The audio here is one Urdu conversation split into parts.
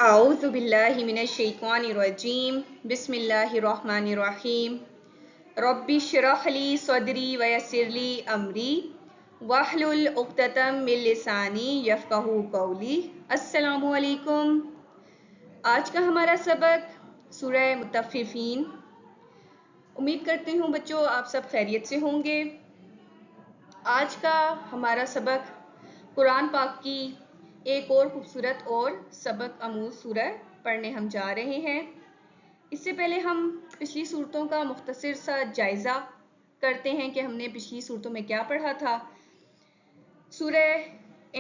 اعوذ باللہ من الشیطان الرجیم بسم اللہ الرحمن الرحیم رب اشرح لی صدری ویسر لی امری واحلل عقدۃ من لسانی یفقہوا قولی۔ السلام علیکم۔ آج کا ہمارا سبق سورہ مطففین۔ امید کرتی ہوں بچوں آپ سب خیریت سے ہوں گے۔ آج کا ہمارا سبق قرآن پاک کی ایک اور خوبصورت اور سبق آموز سورہ پڑھنے ہم جا رہے ہیں۔ اس سے پہلے ہم پچھلی صورتوں کا مختصر سا جائزہ کرتے ہیں کہ ہم نے پچھلی صورتوں میں کیا پڑھا تھا۔ سورہ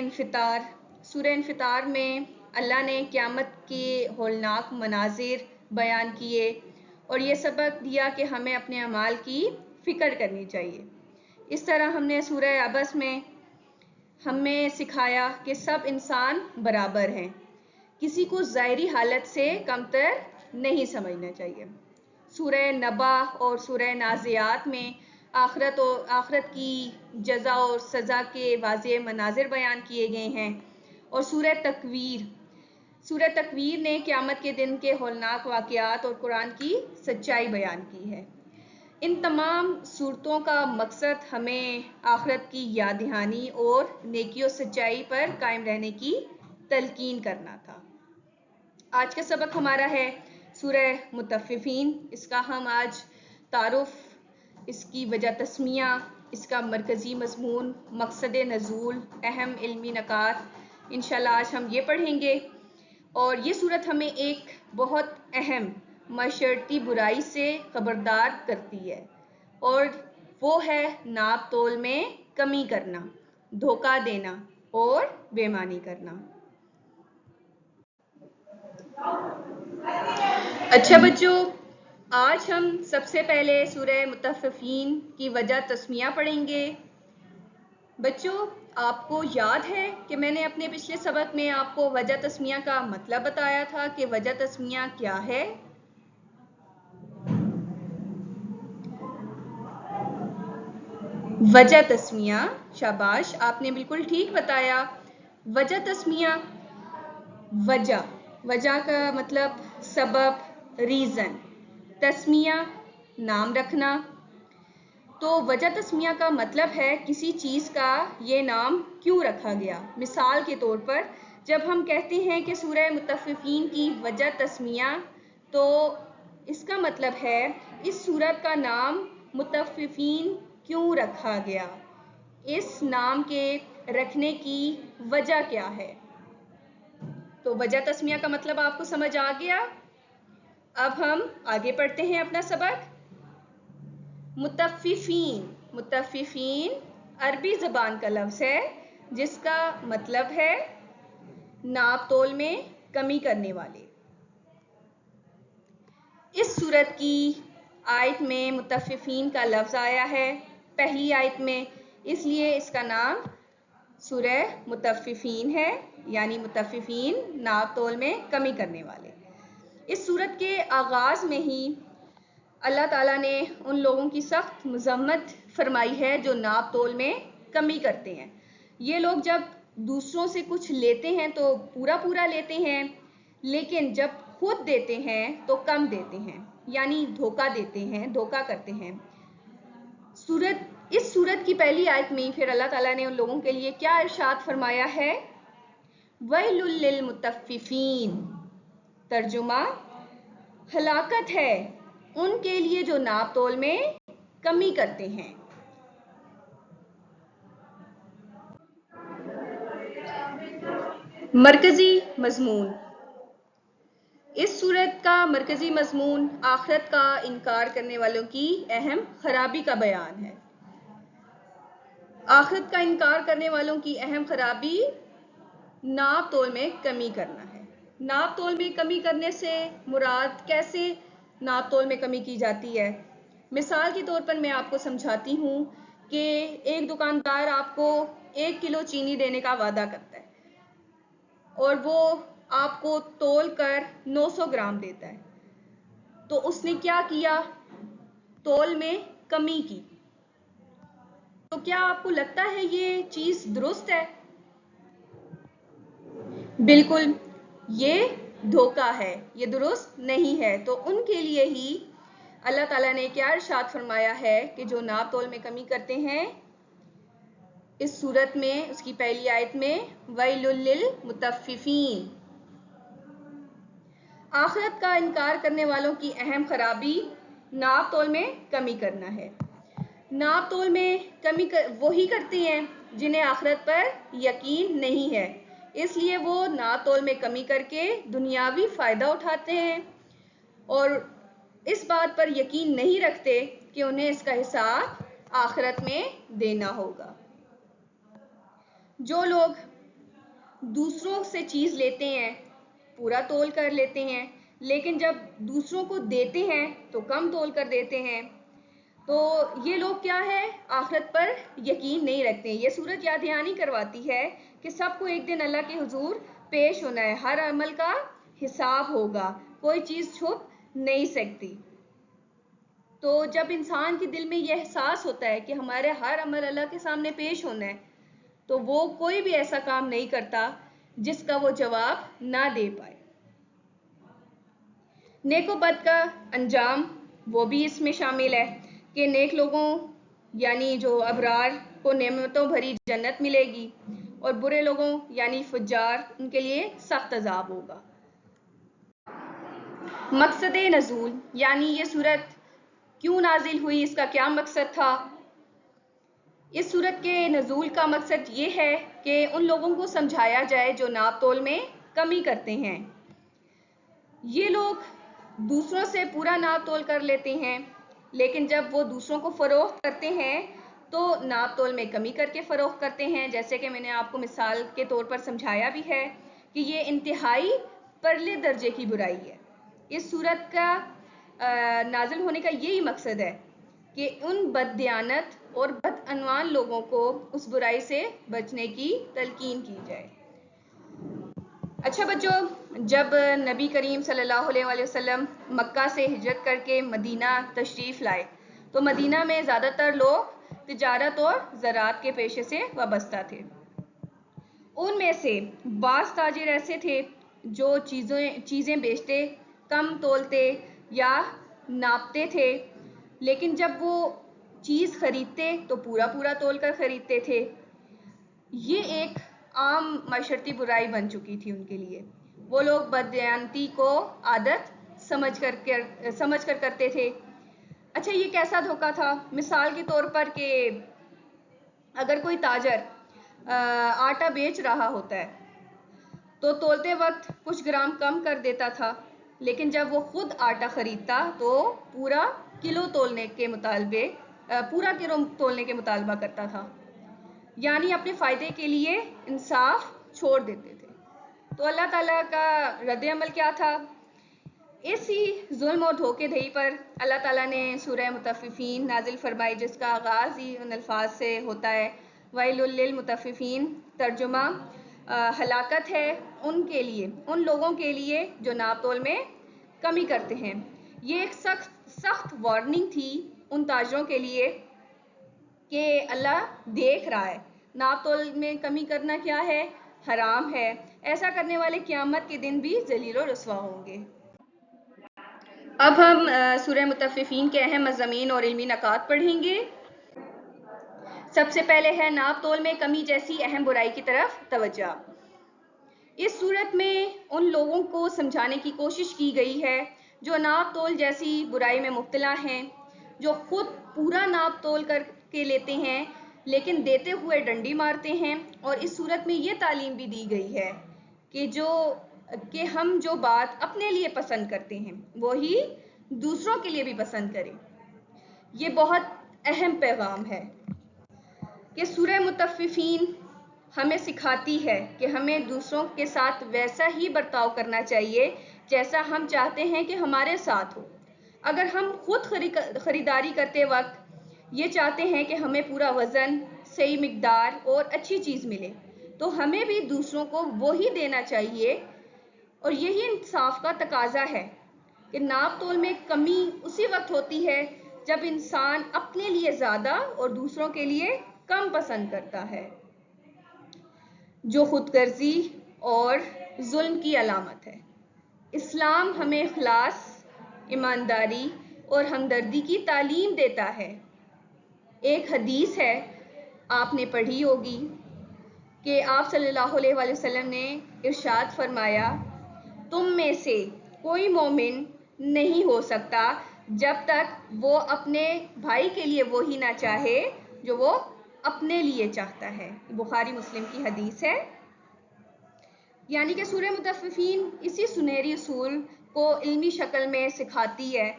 انفطار۔ سورہ انفطار میں اللہ نے قیامت کے ہولناک مناظر بیان کیے اور یہ سبق دیا کہ ہمیں اپنے اعمال کی فکر کرنی چاہیے۔ اس طرح ہم نے سورہ عبس میں ہمیں سکھایا کہ سب انسان برابر ہیں، کسی کو ظاہری حالت سے کمتر نہیں سمجھنا چاہیے۔ سورہ نبا اور سورہ نازعات میں آخرت کی جزا اور سزا کے واضح مناظر بیان کیے گئے ہیں، اور سورہ تکویر نے قیامت کے دن کے ہولناک واقعات اور قرآن کی سچائی بیان کی ہے۔ ان تمام صورتوں کا مقصد ہمیں آخرت کی یاد دہانی اور نیکی و سچائی پر قائم رہنے کی تلقین کرنا تھا۔ آج کا سبق ہمارا ہے سورہ مطففین۔ اس کا ہم آج تعارف، اس کی وجہ تسمیہ، اس کا مرکزی مضمون، مقصد نزول، اہم علمی نکات انشاءاللہ آج ہم یہ پڑھیں گے۔ اور یہ صورت ہمیں ایک بہت اہم معاشرتی برائی سے خبردار کرتی ہے، اور وہ ہے ناپ تول میں کمی کرنا، دھوکہ دینا اور بے ایمانی کرنا۔ اچھا بچوں، آج ہم سب سے پہلے سورہ مطففین کی وجہ تسمیہ پڑھیں گے۔ بچوں، آپ کو یاد ہے کہ میں نے اپنے پچھلے سبق میں آپ کو وجہ تسمیہ کا مطلب بتایا تھا کہ وجہ تسمیہ کیا ہے؟ وجہ تسمیہ، شاباش، آپ نے بالکل ٹھیک بتایا۔ وجہ تسمیہ، وجہ کا مطلب سبب، ریزن، تسمیہ نام رکھنا۔ تو وجہ تسمیہ کا مطلب ہے کسی چیز کا یہ نام کیوں رکھا گیا۔ مثال کے طور پر جب ہم کہتے ہیں کہ سورہ مطففین کی وجہ تسمیہ، تو اس کا مطلب ہے اس سورت کا نام مطففین کیوں رکھا گیا، اس نام کے رکھنے کی وجہ کیا ہے۔ تو وجہ تسمیہ کا مطلب آپ کو سمجھ آ گیا۔ اب ہم آگے پڑھتے ہیں اپنا سبق۔ مطففین عربی زبان کا لفظ ہے جس کا مطلب ہے ناپ تول میں کمی کرنے والے۔ اس سورت کی آیت میں مطففین کا لفظ آیا ہے پہلی آیت میں، اس لیے اس کا نام سورہ مطففین ہے، یعنی مطففین ناپ تول میں کمی کرنے والے۔ اس سورت کے آغاز میں ہی اللہ تعالیٰ نے ان لوگوں کی سخت مذمت فرمائی ہے جو ناپ تول میں کمی کرتے ہیں۔ یہ لوگ جب دوسروں سے کچھ لیتے ہیں تو پورا لیتے ہیں، لیکن جب خود دیتے ہیں تو کم دیتے ہیں، یعنی دھوکہ دیتے ہیں، دھوکہ کرتے ہیں۔ اس سورت کی پہلی آیت میں پھر اللہ تعالیٰ نے ان لوگوں کے لیے کیا ارشاد فرمایا ہے؟ وَيْلٌ لِّلْمُطَفِّفِينَ، ترجمہ ہلاکت ہے ان کے لیے جو ناپ تول میں کمی کرتے ہیں۔ مرکزی مضمون۔ اس سورت کا مرکزی مضمون آخرت کا انکار کرنے والوں کی اہم خرابی کا بیان ہے۔ آخرت کا انکار کرنے والوں کی اہم خرابی ناپ تول میں کمی کرنا ہے۔ ناپ تول میں کمی کرنے سے مراد کیسے ناپ تول میں کمی کی جاتی ہے؟ مثال کے طور پر میں آپ کو سمجھاتی ہوں کہ ایک دکاندار آپ کو 1 کلو چینی دینے کا وعدہ کرتا ہے اور وہ آپ کو تول کر 900 گرام دیتا ہے، تو اس نے کیا کیا؟ تول میں کمی کی۔ تو کیا آپ کو لگتا ہے یہ چیز درست ہے؟ بالکل، یہ دھوکہ ہے، یہ درست نہیں ہے۔ تو ان کے لیے ہی اللہ تعالیٰ نے کیا ارشاد فرمایا ہے کہ جو ناپ تول میں کمی کرتے ہیں، اس صورت میں اس کی پہلی آیت میں وَيْلٌ لِّلْمُطَفِّفِينَ، آخرت کا انکار کرنے والوں کی اہم خرابی ناپ تول میں کمی کرنا ہے۔ ناپ تول میں کمی وہی کرتے ہیں جنہیں آخرت پر یقین نہیں ہے، اس لیے وہ ناپ تول میں کمی کر کے دنیاوی فائدہ اٹھاتے ہیں اور اس بات پر یقین نہیں رکھتے کہ انہیں اس کا حساب آخرت میں دینا ہوگا۔ جو لوگ دوسروں سے چیز لیتے ہیں پورا تول کر لیتے ہیں، لیکن جب دوسروں کو دیتے ہیں تو کم تول کر دیتے ہیں، تو یہ لوگ کیا ہے، آخرت پر یقین نہیں رکھتے ہیں۔ یہ صورت یاد دہانی کرواتی ہے کہ سب کو ایک دن اللہ کے حضور پیش ہونا ہے، ہر عمل کا حساب ہوگا، کوئی چیز چھپ نہیں سکتی۔ تو جب انسان کے دل میں یہ احساس ہوتا ہے کہ ہمارے ہر عمل اللہ کے سامنے پیش ہونا ہے، تو وہ کوئی بھی ایسا کام نہیں کرتا جس کا وہ جواب نہ دے پائے۔ نیک و بد کا انجام وہ بھی اس میں شامل ہے کہ نیک لوگوں یعنی جو ابرار کو نعمتوں بھری جنت ملے گی اور برے لوگوں یعنی فجار ان کے لیے سخت عذاب ہوگا۔ مقصد نزول یعنی یہ صورت کیوں نازل ہوئی، اس کا کیا مقصد تھا؟ اس صورت کے نزول کا مقصد یہ ہے کہ ان لوگوں کو سمجھایا جائے جو ناپ تول میں کمی کرتے ہیں۔ یہ لوگ دوسروں سے پورا ناپ تول کر لیتے ہیں، لیکن جب وہ دوسروں کو فروخت کرتے ہیں تو ناپ تول میں کمی کر کے فروخت کرتے ہیں، جیسے کہ میں نے آپ کو مثال کے طور پر سمجھایا بھی ہے کہ یہ انتہائی پرلے درجے کی برائی ہے۔ اس صورت کا نازل ہونے کا یہی مقصد ہے کہ ان بددیانت اور بدعنوان لوگوں کو اس برائی سے بچنے کی تلقین کی جائے۔ اچھا بچوں، جب نبی کریم صلی اللہ علیہ وآلہ وسلم مکہ سے ہجرت کر کے مدینہ تشریف لائے تو مدینہ میں زیادہ تر لوگ تجارت اور زراعت کے پیشے سے وابستہ تھے۔ ان میں سے بعض تاجر ایسے تھے جو چیزیں بیچتے کم تولتے یا ناپتے تھے، لیکن جب وہ چیز خریدتے تو پورا تول کر خریدتے تھے۔ یہ ایک عام معاشرتی برائی بن چکی تھی ان کے لیے۔ وہ لوگ بددیانتی کو عادت سمجھ کر کرتے تھے۔ اچھا، یہ کیسا دھوکہ تھا؟ مثال کے طور پر کہ اگر کوئی تاجر آٹا بیچ رہا ہوتا ہے تو تولتے وقت کچھ گرام کم کر دیتا تھا، لیکن جب وہ خود آٹا خریدتا تو پورا کلو تولنے کے مطالبہ کرتا تھا، یعنی اپنے فائدے کے لیے انصاف چھوڑ دیتے تھے۔ تو اللہ تعالیٰ کا رد عمل کیا تھا؟ اسی ظلم اور دھوکے دہی پر اللہ تعالیٰ نے سورہ مطففین نازل فرمائی، جس کا آغاز ہی ان الفاظ سے ہوتا ہے وَيْلٌ لِّلْمُطَفِّفِينَ، ترجمہ ہلاکت ہے ان لوگوں کے لیے جو ناپ تول میں کمی کرتے ہیں۔ یہ ایک سخت وارننگ تھی ان تاجروں کے لیے کہ اللہ دیکھ رہا ہے، ناپ تول میں کمی کرنا کیا ہے؟ حرام ہے۔ ایسا کرنے والے قیامت کے دن بھی ذلیل و رسوا ہوں گے۔ اب ہم سورہ مطففین کے اہم مضامین اور علمی نکات پڑھیں گے۔ سب سے پہلے ہے ناپ تول میں کمی جیسی اہم برائی کی طرف توجہ۔ اس صورت میں ان لوگوں کو سمجھانے کی کوشش کی گئی ہے جو ناپ تول جیسی برائی میں مبتلا ہیں، جو خود پورا ناپ تول کر کے لیتے ہیں لیکن دیتے ہوئے ڈنڈی مارتے ہیں، اور اس صورت میں یہ تعلیم بھی دی گئی ہے کہ ہم جو بات اپنے لیے پسند کرتے ہیں وہی دوسروں کے لیے بھی پسند کریں۔ یہ بہت اہم پیغام ہے کہ سورہ مطففین ہمیں سکھاتی ہے کہ ہمیں دوسروں کے ساتھ ویسا ہی برتاؤ کرنا چاہیے جیسا ہم چاہتے ہیں کہ ہمارے ساتھ ہو۔ اگر ہم خود خریداری کرتے وقت یہ چاہتے ہیں کہ ہمیں پورا وزن، صحیح مقدار اور اچھی چیز ملے، تو ہمیں بھی دوسروں کو وہی دینا چاہیے، اور یہی انصاف کا تقاضا ہے کہ ناپ تول میں کمی اسی وقت ہوتی ہے جب انسان اپنے لیے زیادہ اور دوسروں کے لیے کم پسند کرتا ہے، جو خود غرضی اور ظلم کی علامت ہے۔ اسلام ہمیں اخلاص، ایمانداری اور ہمدردی کی تعلیم دیتا ہے۔ ایک حدیث ہے، آپ نے پڑھی ہوگی، کہ آپ صلی اللہ علیہ وآلہ وسلم نے ارشاد فرمایا، تم میں سے کوئی مومن نہیں ہو سکتا جب تک وہ اپنے بھائی کے لیے وہی نہ چاہے جو وہ اپنے لیے چاہتا ہے۔ بخاری مسلم کی حدیث ہے۔ یعنی کہ سورہ مطففین اسی سنہری اصول کو علمی شکل میں سکھاتی ہے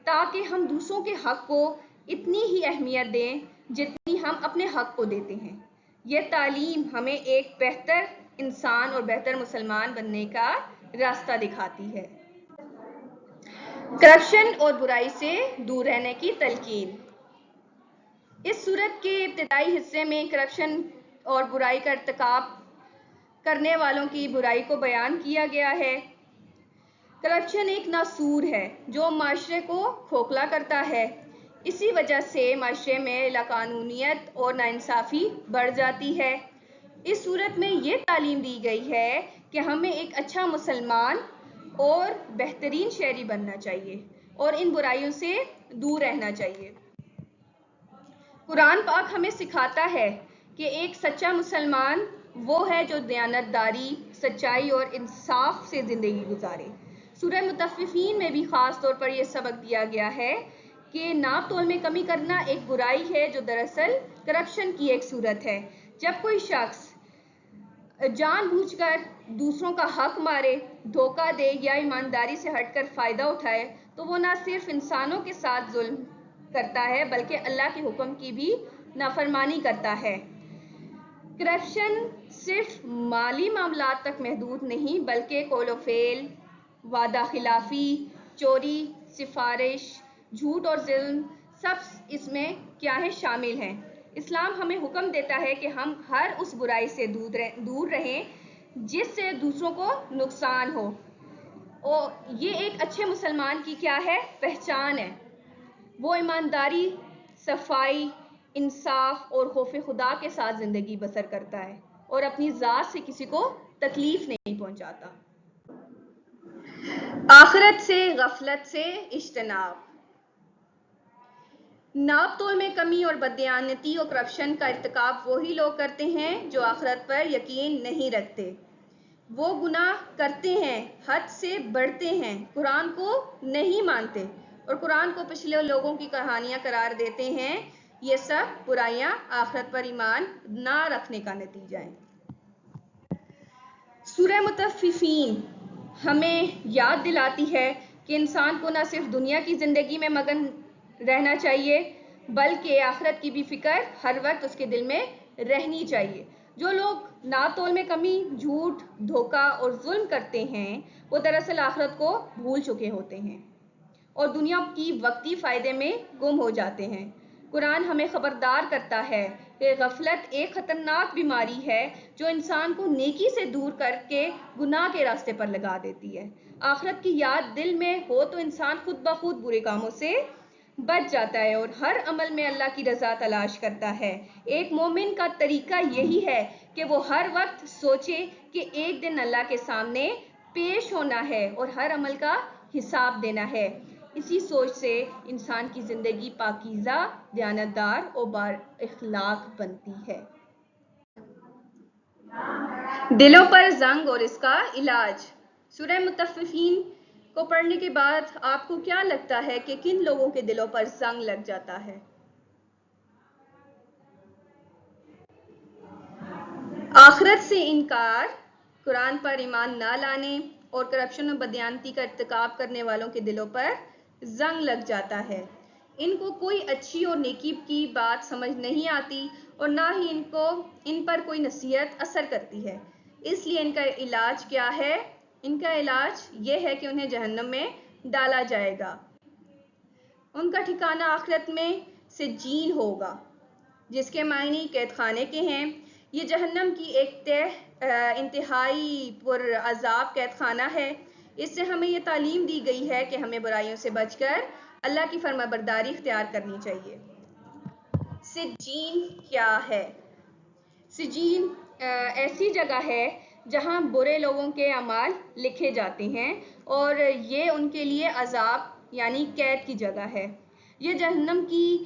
تاکہ ہم دوسروں کے حق کو اتنی ہی اہمیت دیں جتنی ہم اپنے حق کو دیتے ہیں۔ یہ تعلیم ہمیں ایک بہتر انسان اور بہتر مسلمان بننے کا راستہ دکھاتی ہے۔ کرپشن اور برائی سے دور رہنے کی تلقین۔ اس سورت کے ابتدائی حصے میں کرپشن اور برائی کا ارتکاب کرنے والوں کی برائی کو بیان کیا گیا ہے۔ کرپشن ایک ناسور ہے جو معاشرے کو کھوکھلا کرتا ہے۔ اسی وجہ سے معاشرے میں لاقانونیت اور ناانصافی بڑھ جاتی ہے۔ اس صورت میں یہ تعلیم دی گئی ہے کہ ہمیں ایک اچھا مسلمان اور بہترین شہری بننا چاہیے اور ان برائیوں سے دور رہنا چاہیے۔ قرآن پاک ہمیں سکھاتا ہے کہ ایک سچا مسلمان وہ ہے جو دیانتداری، سچائی اور انصاف سے زندگی گزارے۔ سورہ مطففین میں بھی خاص طور پر یہ سبق دیا گیا ہے کہ ناپ تول میں کمی کرنا ایک برائی ہے جو دراصل کرپشن کی ایک صورت ہے۔ جب کوئی شخص جان بوجھ کر دوسروں کا حق مارے، دھوکہ دے یا ایمانداری سے ہٹ کر فائدہ اٹھائے تو وہ نہ صرف انسانوں کے ساتھ ظلم کرتا ہے بلکہ اللہ کے حکم کی بھی نافرمانی کرتا ہے۔ کرپشن صرف مالی معاملات تک محدود نہیں بلکہ قول و فعل، وعدہ خلافی، چوری، سفارش، جھوٹ اور ظلم سب اس میں کیا ہے شامل ہیں۔ اسلام ہمیں حکم دیتا ہے کہ ہم ہر اس برائی سے دور رہیں جس سے دوسروں کو نقصان ہو، اور یہ ایک اچھے مسلمان کی کیا ہے پہچان ہے۔ وہ ایمانداری، صفائی، انصاف اور خوف خدا کے ساتھ زندگی بسر کرتا ہے اور اپنی ذات سے کسی کو تکلیف نہیں پہنچاتا۔ آخرت سے غفلت سے اجتناب۔ ناپ تول میں کمی اور بددیانتی اور کرپشن کا ارتکاب وہی لوگ کرتے ہیں جو آخرت پر یقین نہیں رکھتے۔ وہ گناہ کرتے ہیں، حد سے بڑھتے ہیں، قرآن کو نہیں مانتے اور قرآن کو پچھلے لوگوں کی کہانیاں قرار دیتے ہیں۔ یہ سب برائیاں آخرت پر ایمان نہ رکھنے کا نتیجہ ہیں۔ سورہ مطففین ہمیں یاد دلاتی ہے کہ انسان کو نہ صرف دنیا کی زندگی میں مگن رہنا چاہیے بلکہ آخرت کی بھی فکر ہر وقت اس کے دل میں رہنی چاہیے۔ جو لوگ ناپ تول میں کمی، جھوٹ، دھوکہ اور ظلم کرتے ہیں وہ دراصل آخرت کو بھول چکے ہوتے ہیں اور دنیا کی وقتی فائدے میں گم ہو جاتے ہیں۔ قرآن ہمیں خبردار کرتا ہے کہ غفلت ایک خطرناک بیماری ہے جو انسان کو نیکی سے دور کر کے گناہ کے راستے پر لگا دیتی ہے۔ آخرت کی یاد دل میں ہو تو انسان خود بخود برے کاموں سے بچ جاتا ہے اور ہر عمل میں اللہ کی رضا تلاش کرتا ہے۔ ایک مومن کا طریقہ یہی ہے کہ وہ ہر وقت سوچے کہ ایک دن اللہ کے سامنے پیش ہونا ہے اور ہر عمل کا حساب دینا ہے۔ اسی سوچ سے انسان کی زندگی پاکیزہ، دیانتدار اور با اخلاق بنتی ہے۔ دلوں پر زنگ اور اس کا علاج۔ سورہ مطففین کو پڑھنے کے بعد آپ کو کیا لگتا ہے کہ کن لوگوں کے دلوں پر زنگ لگ جاتا ہے؟ آخرت سے انکار، قرآن پر ایمان نہ لانے اور کرپشن و بددیانتی کا ارتکاب کرنے والوں کے دلوں پر زنگ لگ جاتا ہے۔ ان کو کوئی اچھی اور نیکی کی بات سمجھ نہیں آتی اور نہ ہی ان پر کوئی نصیحت اثر کرتی ہے۔ اس لیے ان کا علاج کیا ہے؟ ان کا علاج یہ ہے کہ انہیں جہنم میں ڈالا جائے گا۔ ان کا ٹھکانہ آخرت میں سجین ہوگا جس کے معنی قید خانے کے ہیں۔ یہ جہنم کی ایک انتہائی پرعذاب قید خانہ ہے۔ اس سے ہمیں یہ تعلیم دی گئی ہے کہ ہمیں برائیوں سے بچ کر اللہ کی فرما برداری اختیار کرنی چاہیے۔ سجین کیا ہے؟ سجین ایسی جگہ ہے جہاں برے لوگوں کے اعمال لکھے جاتے ہیں اور یہ ان کے لیے عذاب یعنی قید کی جگہ ہے۔ یہ جہنم کی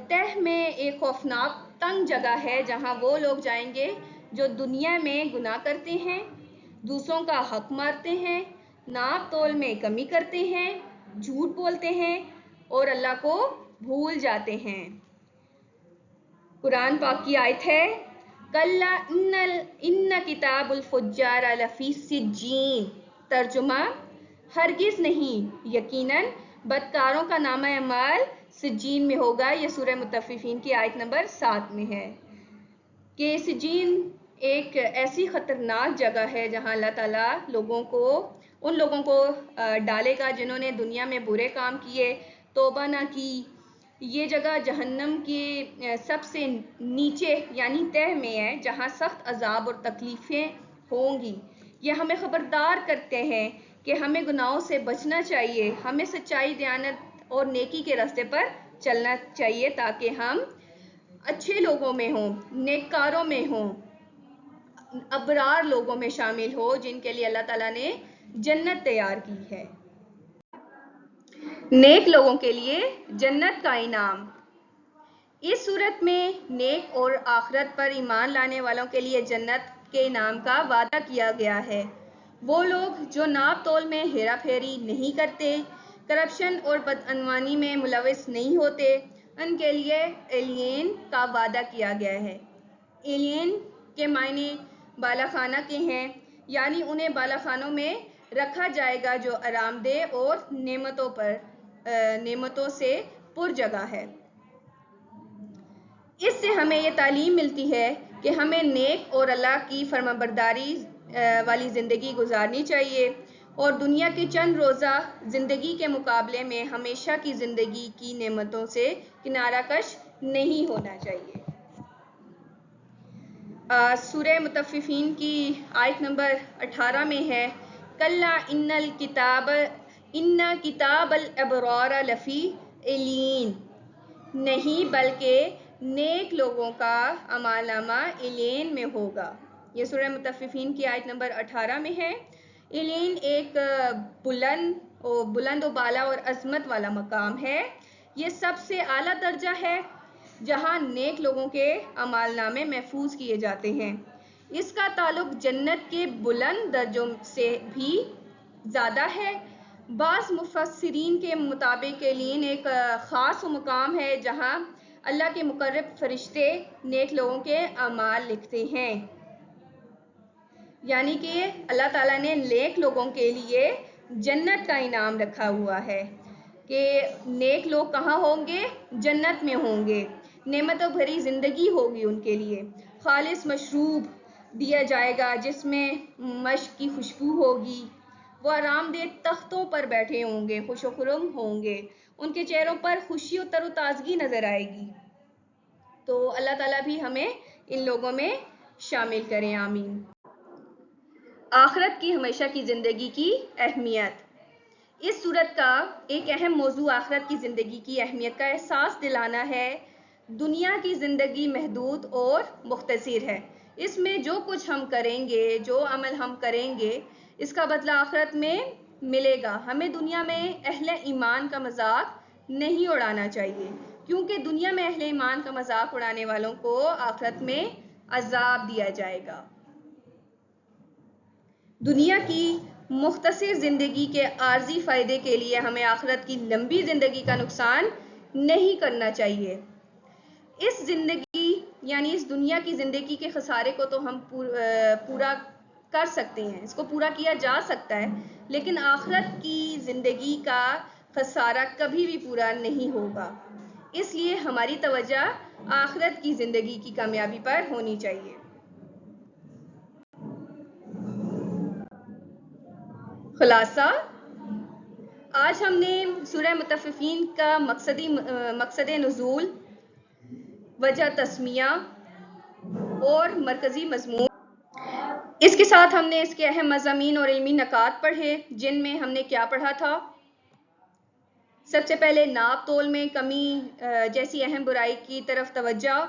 تہ میں ایک خوفناک تنگ جگہ ہے جہاں وہ لوگ جائیں گے جو دنیا میں گناہ کرتے ہیں، دوسروں کا حق مارتے ہیں، ناپ تول میں کمی کرتے ہیں، جھوٹ بولتے ہیں اور اللہ کو بھول جاتے ہیں۔ قرآن پاک کی آیت ہے کلا ان کتاب الفجار لفی سجین، ترجمہ ہرگز نہیں، یقیناً بدکاروں کا نامہ اعمال سجین میں ہوگا۔ یہ سورہ مطففین کی آیت نمبر 7 میں ہے کہ سجین ایک ایسی خطرناک جگہ ہے جہاں اللہ تعالیٰ ان لوگوں کو ڈالے گا جنہوں نے دنیا میں برے کام کیے، توبہ نہ کی۔ یہ جگہ جہنم کے سب سے نیچے یعنی تہ میں ہے جہاں سخت عذاب اور تکلیفیں ہوں گی۔ یہ ہمیں خبردار کرتے ہیں کہ ہمیں گناہوں سے بچنا چاہیے، ہمیں سچائی، دیانت اور نیکی کے راستے پر چلنا چاہیے تاکہ ہم اچھے لوگوں میں ہوں، نیککاروں میں ہوں، ابرار لوگوں میں شامل ہو جن کے لیے اللہ تعالیٰ نے جنت تیار کی ہے۔ نیک لوگوں کے لیے جنت کا انعام۔ اس صورت میں نیک اور آخرت پر ایمان لانے والوں کے لیے جنت کے انعام کا وعدہ کیا گیا ہے۔ وہ لوگ جو ناپ تول میں ہیرا پھیری نہیں کرتے، کرپشن اور بدعنوانی میں ملوث نہیں ہوتے، ان کے لیے ایلین کا وعدہ کیا گیا ہے۔ ایلین کے معنی بالا خانہ کے ہیں، یعنی انہیں بالا خانوں میں رکھا جائے گا جو آرام دہ اور نعمتوں سے پر جگہ ہے۔ اس سے ہمیں یہ تعلیم ملتی ہے کہ ہمیں نیک اور اللہ کی فرمانبرداری والی زندگی گزارنی چاہیے اور دنیا کی چند روزہ زندگی کے مقابلے میں ہمیشہ کی زندگی کی نعمتوں سے کنارہ کش نہیں ہونا چاہیے۔ سورہ مطففین کی آیت نمبر 18 میں ہے کلا ان کتاب الابرار لفی علین، نہیں بلکہ نیک لوگوں کا اعمال نامہ علین میں ہوگا۔ یہ سورہ مطففین کی آیت نمبر 18 میں ہے۔ علین ایک بلند و بالا اور عظمت والا مقام ہے۔ یہ سب سے اعلیٰ درجہ ہے جہاں نیک لوگوں کے اعمال نامے محفوظ کیے جاتے ہیں۔ اس کا تعلق جنت کے بلند درجوں سے بھی زیادہ ہے۔ بعض مفسرین کے مطابق علین ایک خاص مقام ہے جہاں اللہ کے مقرب فرشتے نیک لوگوں کے اعمال لکھتے ہیں، یعنی کہ اللہ تعالیٰ نے نیک لوگوں کے لیے جنت کا انعام رکھا ہوا ہے کہ نیک لوگ کہاں ہوں گے؟ جنت میں ہوں گے۔ نعمتوں بھری زندگی ہوگی ان کے لیے، خالص مشروب دیا جائے گا جس میں مشک کی خوشبو ہوگی، وہ آرام دہ تختوں پر بیٹھے ہوں گے، خوش و خرم ہوں گے، ان کے چہروں پر خوشی و تر و تازگی نظر آئے گی۔ تو اللہ تعالیٰ بھی ہمیں ان لوگوں میں شامل کریں، آمین۔ آخرت کی ہمیشہ کی زندگی کی اہمیت۔ اس صورت کا ایک اہم موضوع آخرت کی زندگی کی اہمیت کا احساس دلانا ہے۔ دنیا کی زندگی محدود اور مختصر ہے۔ اس میں جو کچھ ہم کریں گے، جو عمل ہم کریں گے، اس کا بدلہ آخرت میں ملے گا۔ ہمیں دنیا میں اہل ایمان کا مذاق نہیں اڑانا چاہیے، کیونکہ دنیا میں اہل ایمان کا مذاق اڑانے والوں کو آخرت میں عذاب دیا جائے گا۔ دنیا کی مختصر زندگی کے عارضی فائدے کے لیے ہمیں آخرت کی لمبی زندگی کا نقصان نہیں کرنا چاہیے۔ اس زندگی یعنی اس دنیا کی زندگی کے خسارے کو تو ہم پورا کر سکتے ہیں، اس کو پورا کیا جا سکتا ہے، لیکن آخرت کی زندگی کا خسارہ کبھی بھی پورا نہیں ہوگا۔ اس لیے ہماری توجہ آخرت کی زندگی کی کامیابی پر ہونی چاہیے۔ خلاصہ، آج ہم نے سورہ مطففین کا مقصد نزول، وجہ تسمیہ اور مرکزی مضمون، اس کے ساتھ ہم نے اس کے اہم مضامین اور علمی نکات پڑھے، جن میں ہم نے کیا پڑھا تھا؟ سب سے پہلے ناپ تول میں کمی جیسی اہم برائی کی طرف توجہ،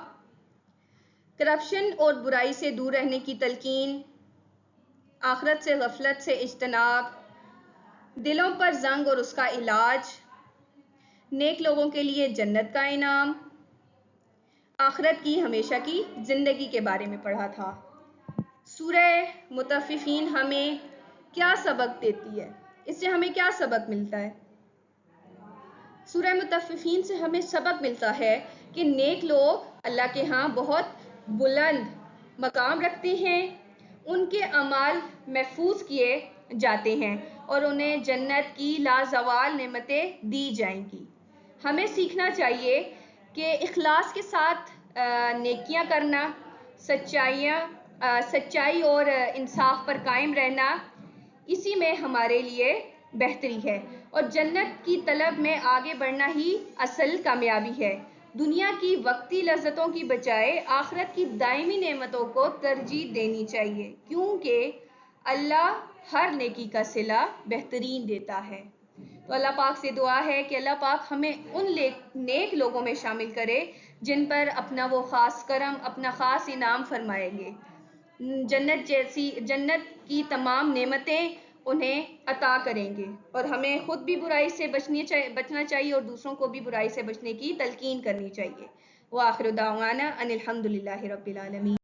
کرپشن اور برائی سے دور رہنے کی تلقین، آخرت سے غفلت سے اجتناب، دلوں پر زنگ اور اس کا علاج، نیک لوگوں کے لیے جنت کا انعام، آخرت کی ہمیشہ کی زندگی کے بارے میں پڑھا تھا۔ سورہ مطففین ہمیں کیا سبق دیتی ہے؟ اس سے ہمیں کیا سبق ملتا ہے؟ سورہ مطففین سے ہمیں سبق ملتا ہے کہ نیک لوگ اللہ کے ہاں بہت بلند مقام رکھتے ہیں، ان کے اعمال محفوظ کیے جاتے ہیں اور انہیں جنت کی لازوال نعمتیں دی جائیں گی۔ ہمیں سیکھنا چاہیے کہ اخلاص کے ساتھ نیکیاں کرنا، سچائی اور انصاف پر قائم رہنا، اسی میں ہمارے لیے بہتری ہے اور جنت کی طلب میں آگے بڑھنا ہی اصل کامیابی ہے۔ دنیا کی وقتی لذتوں کی بجائے آخرت کی دائمی نعمتوں کو ترجیح دینی چاہیے، کیونکہ اللہ ہر نیکی کا صلہ بہترین دیتا ہے۔ تو اللہ پاک سے دعا ہے کہ اللہ پاک ہمیں ان نیک لوگوں میں شامل کرے جن پر اپنا وہ خاص کرم، اپنا خاص انعام فرمائیں گے، جنت کی تمام نعمتیں انہیں عطا کریں گے، اور ہمیں خود بھی برائی سے بچنا چاہیے اور دوسروں کو بھی برائی سے بچنے کی تلقین کرنی چاہیے۔ وآخر دعوانا ان الحمد للہ رب العالمین۔